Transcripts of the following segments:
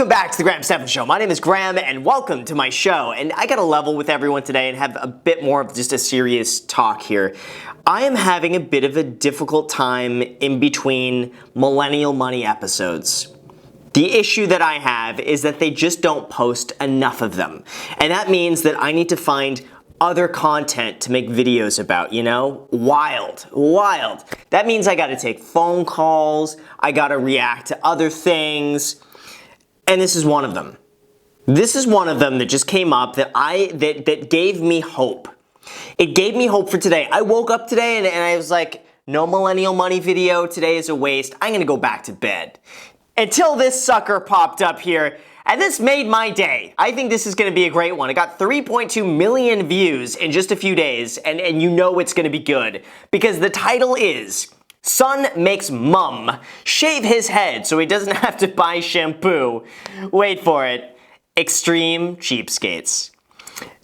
Welcome back to the Stephan Show. My name is Graham and welcome to my show. And I gotta level with everyone today and have a bit more of just a serious talk here. I am having a bit of a difficult time in between Millennial Money episodes. The issue that I have is that they just don't post enough of them. And that means that I need to find other content to make videos about, you know? Wild. That means I gotta take phone calls, I gotta react to other things, and this is one of them. This is one of them that just came up that gave me hope. It gave me hope for today. I woke up today and I was like, no Millennial Money video, today is a waste, I'm gonna go back to bed. Until this sucker popped up here, and this made my day. I think this is gonna be a great one. It got 3.2 million views in just a few days, and you know it's gonna be good. Because the title is, Son Makes Mum Shave His Head So He Doesn't Have to Buy Shampoo. Wait for it. Extreme Cheapskates.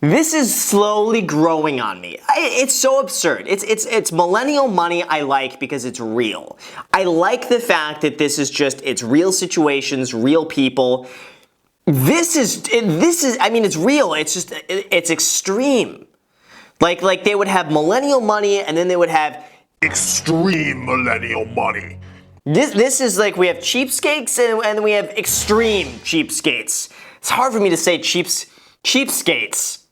This is slowly growing on me. It's so absurd. It's Millennial Money I like because it's real. I like the fact that this is just, it's real situations, real people. This is, I mean, it's real. It's just, it's extreme. Like they would have Millennial Money and then they would have Extreme Millennial Money. This is like, we have Cheapskates and we have Extreme Cheapskates. It's hard for me to say Cheapskates.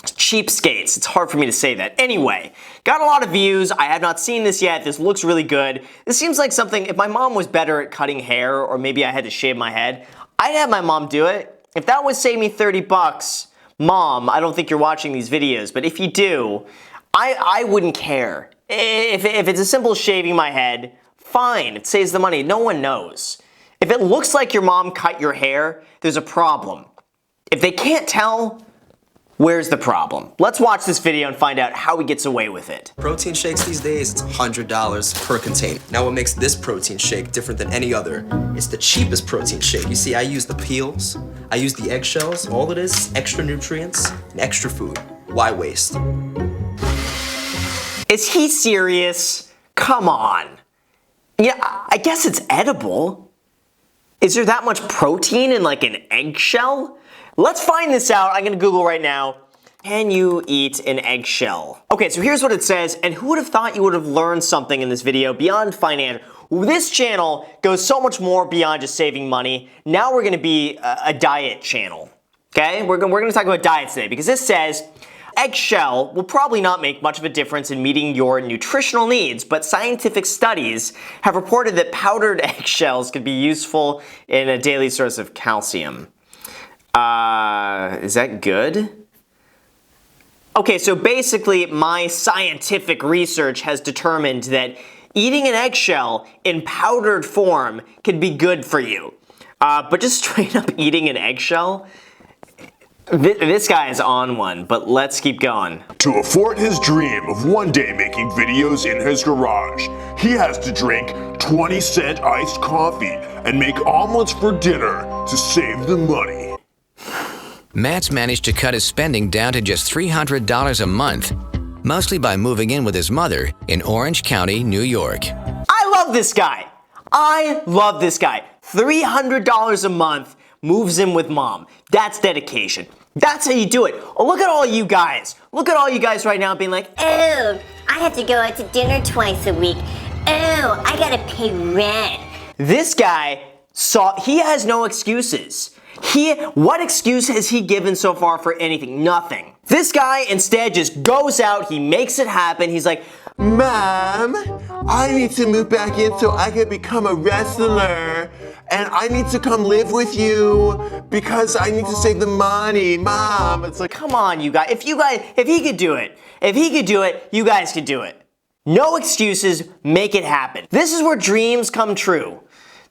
Cheapskates. It's hard for me to say that. Anyway, got a lot of views. I have not seen this yet. This looks really good. This seems like something, if my mom was better at cutting hair or maybe I had to shave my head, I'd have my mom do it. If that would save me 30 bucks, Mom, I don't think you're watching these videos, but if you do, I wouldn't care. If it's as simple as shaving my head, fine, it saves the money. No one knows. If it looks like your mom cut your hair, there's a problem. If they can't tell, where's the problem? Let's watch this video and find out how he gets away with it. Protein shakes these days, it's $100 per container. Now what makes this protein shake different than any other? It's the cheapest protein shake. You see, I use the peels, I use the eggshells. All it is, extra nutrients and extra food. Why waste? Is he serious? Come on. Yeah, I guess it's edible. Is there that much protein in like an eggshell? Let's find this out. I'm gonna Google right now. Can you eat an eggshell? Okay, so here's what it says, and who would have thought you would have learned something in this video beyond financial? This channel goes so much more beyond just saving money. Now we're gonna be a diet channel, okay? We're gonna talk about diets today because this says, eggshell will probably not make much of a difference in meeting your nutritional needs, but scientific studies have reported that powdered eggshells could be useful in a daily source of calcium. Is that good? Okay, so basically my scientific research has determined that eating an eggshell in powdered form can be good for you. But just straight up eating an eggshell, this guy is on one, but let's keep going. To afford his dream of one day making videos in his garage, he has to drink 20-cent iced coffee and make omelets for dinner to save the money. Matt's managed to cut his spending down to just $300 a month, mostly by moving in with his mother in Orange County, New York. I love this guy. I love this guy. $300 a month, moves in with mom. That's dedication. That's how you do it. Oh, look at all you guys. Look at all you guys right now being like, oh, I have to go out to dinner twice a week. Oh, I gotta pay rent. This guy he has no excuses. What excuse has he given so far for anything? Nothing. This guy instead just goes out, he makes it happen, he's like, Mom, I need to move back in so I can become a wrestler. And I need to come live with you because I need to save the money, Mom. It's like, come on, you guys. If he could do it, you guys could do it. No excuses, make it happen. This is where dreams come true.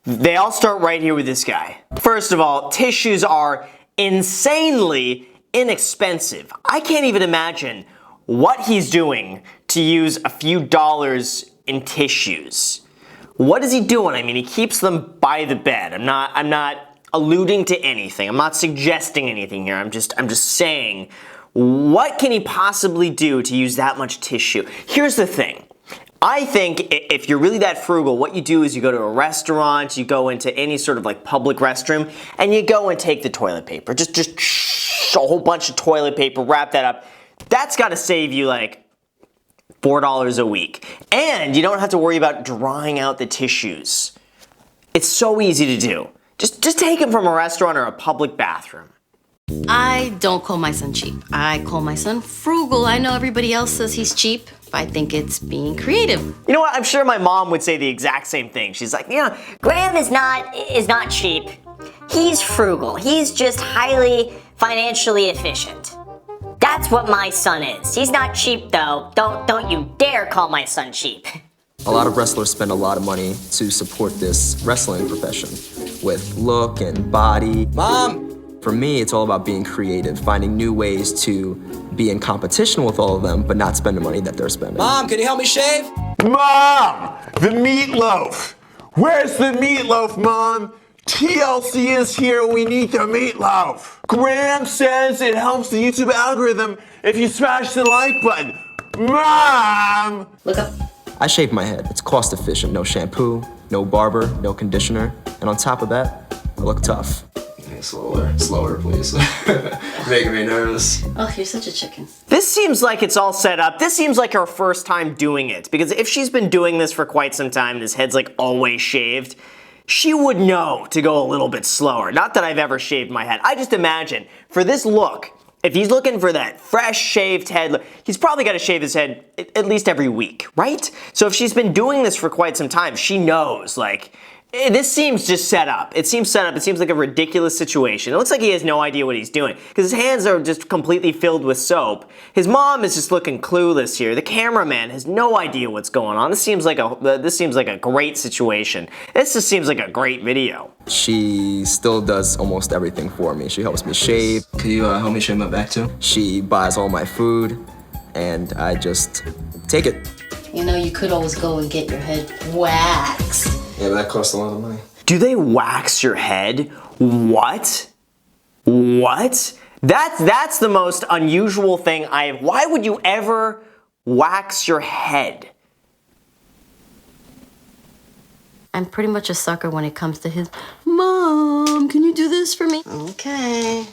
They all start right here with this guy. First of all, tissues are insanely inexpensive. I can't even imagine what he's doing to use a few dollars in tissues. What is he doing? I mean, he keeps them by the bed. I'm not alluding to anything. I'm not suggesting anything here. I'm just saying, what can he possibly do to use that much tissue? Here's the thing. I think if you're really that frugal, what you do is you go to a restaurant, you go into any sort of like public restroom, and you go and take the toilet paper. Just a whole bunch of toilet paper, wrap that up. That's got to save you like $4 a week. And you don't have to worry about drying out the tissues. It's so easy to do. Just take them from a restaurant or a public bathroom. I don't call my son cheap. I call my son frugal. I know everybody else says he's cheap. I think it's being creative. You know what? I'm sure my mom would say the exact same thing. She's like, yeah, Graham is not cheap. He's frugal. He's just highly financially efficient. That's what my son is. He's not cheap though. Don't you dare call my son cheap. A lot of wrestlers spend a lot of money to support this wrestling profession with look and body. Mom! For me, it's all about being creative, finding new ways to be in competition with all of them, but not spend the money that they're spending. Mom, can you help me shave? Mom! The meatloaf! Where's the meatloaf, Mom? TLC is here, we need the meatloaf! Graham says it helps the YouTube algorithm if you smash the like button. Mom! Look up. I shave my head. It's cost efficient. No shampoo, no barber, no conditioner. And on top of that, I look tough. Slower, please. Making me nervous. Oh, you're such a chicken. this seems like it's all set up. This seems like her first time doing it. Because if she's been doing this for quite some time and his head's like always shaved, she would know to go a little bit slower. Not that I've ever shaved my head. I just imagine, for this look, if he's looking for that fresh shaved head look, he's probably got to shave his head at least every week, right? So if she's been doing this for quite some time, she knows, like, this seems just set up. It seems set up. It seems like a ridiculous situation. It looks like he has no idea what he's doing because his hands are just completely filled with soap. His mom is just looking clueless here. The cameraman has no idea what's going on. This seems like a great situation. This just seems like a great video. She still does almost everything for me. She helps me shave. Can you help me shave my back too? She buys all my food, and I just take it. You know, you could always go and get your head waxed. Yeah, but that costs a lot of money. Do they wax your head? What? What? That's the most unusual thing why would you ever wax your head? I'm pretty much a sucker when it comes to his, Mom, can you do this for me? Okay.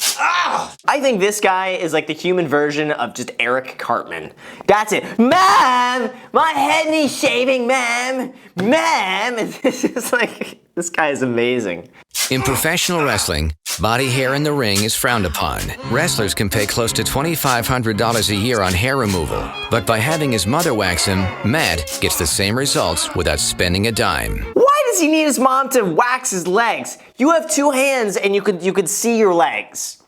I think this guy is like the human version of just Eric Cartman. That's it. Mom, my head needs shaving, ma'am. Ma'am. It's just like, this guy is amazing. In professional wrestling, body hair in the ring is frowned upon. Wrestlers can pay close to $2,500 a year on hair removal. But by having his mother wax him, Matt gets the same results without spending a dime. Why does he need his mom to wax his legs? You have two hands and you could see your legs.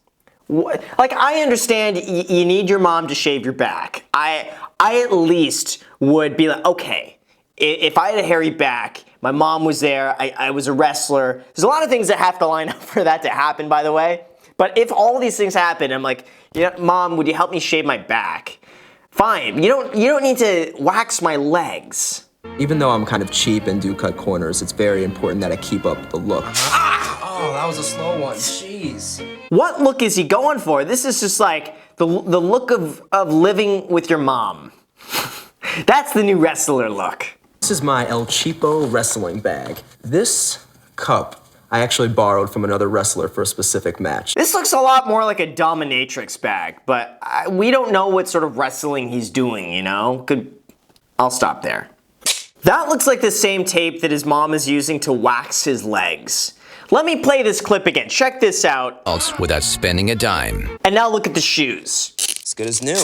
What? Like, I understand you need your mom to shave your back. I at least would be like, okay, if I had a hairy back, my mom was there, I was a wrestler. There's a lot of things that have to line up for that to happen, by the way. But if all these things happen, I'm like, you know, Mom, would you help me shave my back? Fine, you don't need to wax my legs. Even though I'm kind of cheap and do cut corners, it's very important that I keep up the look. Oh, that was a slow one. Jeez. What look is he going for? This is just like the look of living with your mom. That's the new wrestler look. This is my El Cheapo wrestling bag. This cup I actually borrowed from another wrestler for a specific match. This looks a lot more like a dominatrix bag, but we don't know what sort of wrestling he's doing, you know? I'll stop there. That looks like the same tape that his mom is using to wax his legs. Let me play this clip again. Check this out. Without spending a dime. And now look at the shoes. As good as new.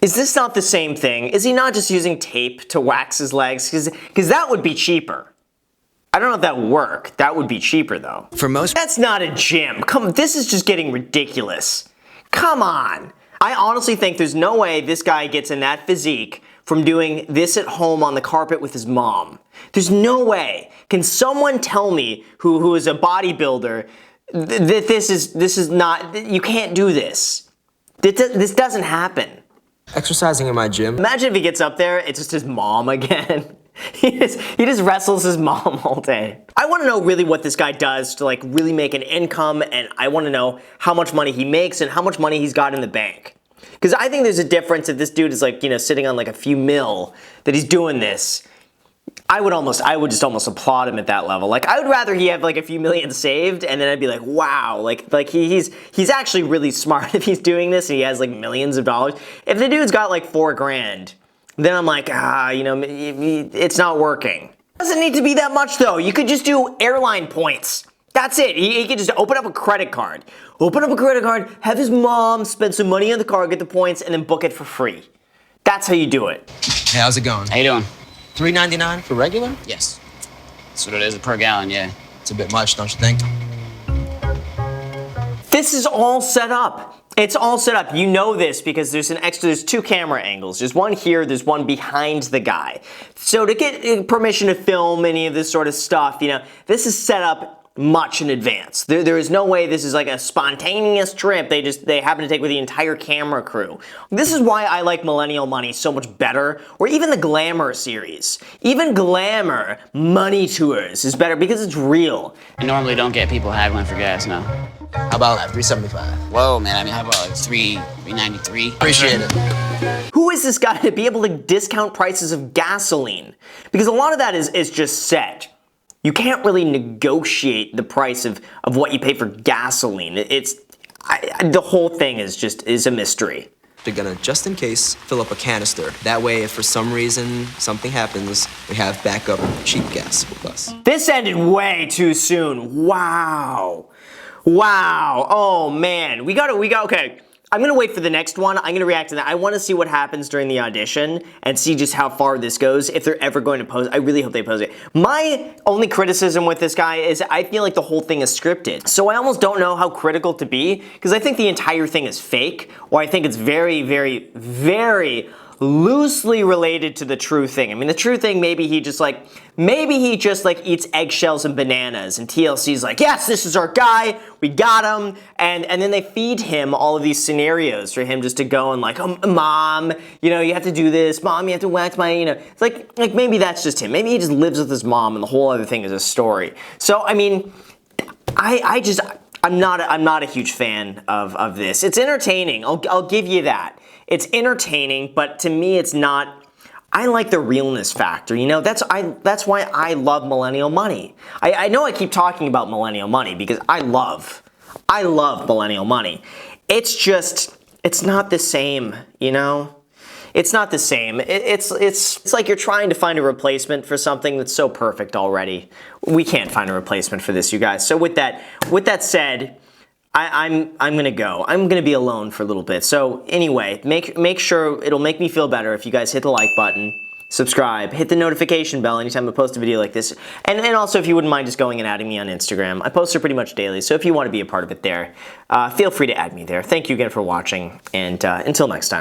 Is this not the same thing? Is he not just using tape to wax his legs? Because that would be cheaper. I don't know if that would work. That would be cheaper though. For most, That's not a gym. This is just getting ridiculous. Come on. I honestly think there's no way this guy gets in that physique from doing this at home on the carpet with his mom. There's no way. Can someone tell me who is a bodybuilder that this is not, you can't do this. This doesn't happen. Exercising in my gym. Imagine if he gets up there, it's just his mom again. He just wrestles his mom all day. I want to know really what this guy does to like really make an income, and I want to know how much money he makes and how much money he's got in the bank. Because I think there's a difference if this dude is like, you know, sitting on like a few mil that he's doing this. I would just almost applaud him at that level. Like, I would rather he have like a few million saved, and then I'd be like, wow, like he's actually really smart if he's doing this and he has like millions of dollars. If the dude's got like $4,000, then I'm like, you know, it's not working. Doesn't need to be that much though. You could just do airline points. That's it. He could just open up a credit card. Open up a credit card, have his mom spend some money on the card, get the points, and then book it for free. That's how you do it. Hey, how's it going? How you doing? $3.99 for regular? Yes. That's what it is per gallon, yeah. It's a bit much, don't you think? This is all set up. It's all set up. You know this because there's two camera angles. There's one here, there's one behind the guy. So to get permission to film any of this sort of stuff, you know, this is set up much in advance. There is no way this is like a spontaneous trip they happen to take with the entire camera crew. This is why I like Millennial Money so much better, or even the Glamour series. Even Glamour Money Tours is better because it's real. I normally don't get people haggling for gas, no. How about $3.75? Whoa, man, I mean, how about like $3.93? Appreciate it. Who is this guy to be able to discount prices of gasoline? Because a lot of that is just set. You can't really negotiate the price of what you pay for gasoline. The whole thing is a mystery. They're gonna, just in case, fill up a canister. That way, if for some reason something happens, we have backup cheap gas with us. This ended way too soon. Wow. Wow. Oh man. Okay. I'm gonna wait for the next one. I'm gonna react to that. I wanna see what happens during the audition and see just how far this goes, if they're ever going to pose. I really hope they pose it. My only criticism with this guy is I feel like the whole thing is scripted. So I almost don't know how critical to be, because I think the entire thing is fake, or I think it's very, very, very loosely related to the true thing. I mean, the true thing, maybe he just eats eggshells and bananas, and TLC's like, yes, this is our guy, we got him, and then they feed him all of these scenarios for him just to go and like, oh, Mom, you know, you have to do this, Mom, you have to wax my, you know, it's like maybe that's just him. Maybe he just lives with his mom and the whole other thing is a story. So, I mean, I'm not a huge fan of this. It's entertaining, I'll give you that. It's entertaining, but to me it's not. I like the realness factor, you know, that's why I love Millennial Money. I know I keep talking about Millennial Money because I love Millennial Money. It's just, it's not the same, you know? It's not the same. It's like you're trying to find a replacement for something that's so perfect already. We can't find a replacement for this, you guys. So with that said, I'm gonna go. I'm gonna be alone for a little bit. So anyway, make sure, it'll make me feel better if you guys hit the like button, subscribe, hit the notification bell anytime I post a video like this, and also if you wouldn't mind just going and adding me on Instagram. I post it pretty much daily, so if you want to be a part of it there, feel free to add me there. Thank you again for watching, and until next time.